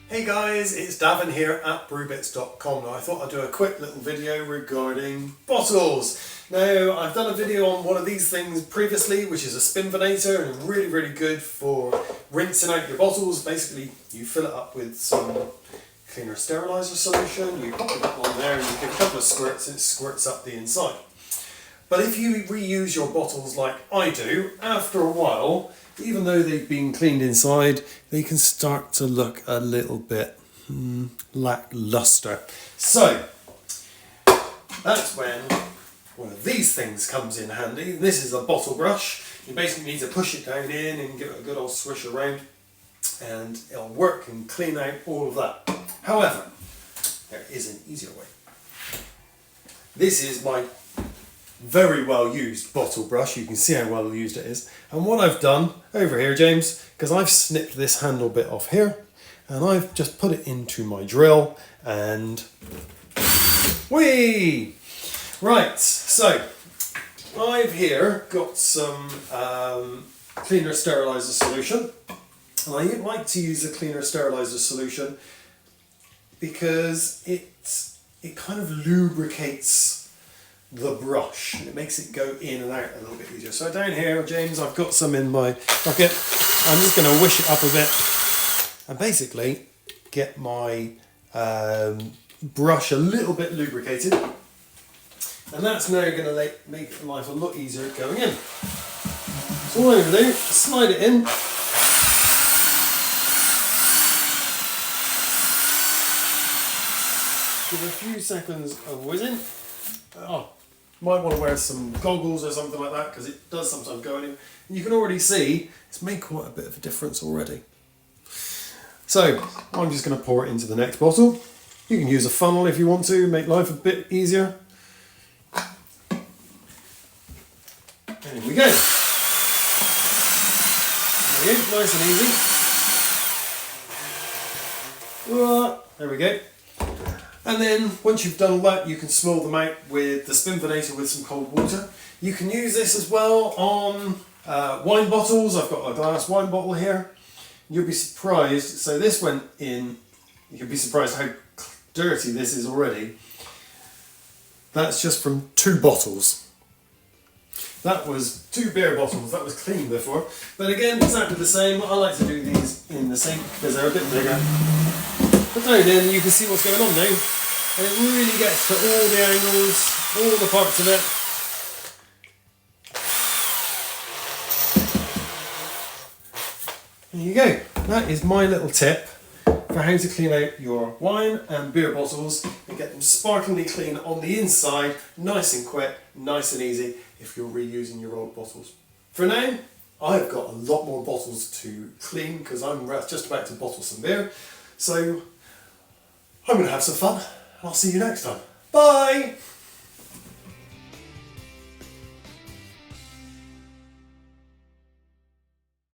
Hey guys, it's Davin here at brewbits.com. Now I thought I'd do a quick little video regarding bottles. Now I've done a video on one of these things previously, which is a spinvinator, and really good for rinsing out your bottles. Basically you fill it up with some cleaner steriliser solution, you pop it on there and you give a couple of squirts and it squirts up the inside. But if you reuse your bottles like I do, after a while, even though they've been cleaned inside, they can start to look a little bit lackluster. So, that's when one of these things comes in handy. This is a bottle brush. You basically need to push it down in and give it a good old swish around, and it'll work and clean out all of that. However, there is an easier way. This is my very well used bottle brush. You can see how well used it is. And what I've done over here, James, because I've snipped this handle bit off here and I've just put it into my drill and whee! Right, so I've here got some cleaner steriliser solution, and I like to use a cleaner steriliser solution because it kind of lubricates the brush and it makes it go in and out a little bit easier. So down here, James, I've got some in my bucket. I'm just going to whisk it up a bit and basically get my brush a little bit lubricated, and that's now going to make life a lot easier going in. So all I'm going to do is slide it in. Give a few seconds of whizzing. Oh, might want to wear some goggles or something like that because it does sometimes go in. And you can already see it's made quite a bit of a difference already. So I'm just going to pour it into the next bottle. You can use a funnel if you want to, make life a bit easier. And here we go. Nice and easy. There we go. And then once you've done all that, you can swirl them out with the spinvinator with some cold water. You can use this as well on wine bottles. I've got a glass wine bottle here. You'll be surprised. So this went in. You'll be surprised how dirty this is already. That's just from 2 bottles. That was 2 beer bottles. That was clean before. But again, exactly the same. I like to do these in the sink because they're a bit bigger. But down in, you can see what's going on now. And it really gets to all the angles, all the parts of it. There you go. That is my little tip for how to clean out your wine and beer bottles and get them sparklingly clean on the inside, nice and quick, nice and easy if you're reusing your old bottles. For now, I've got a lot more bottles to clean because I'm just about to bottle some beer. So I'm going to have some fun. I'll see you next time. Bye!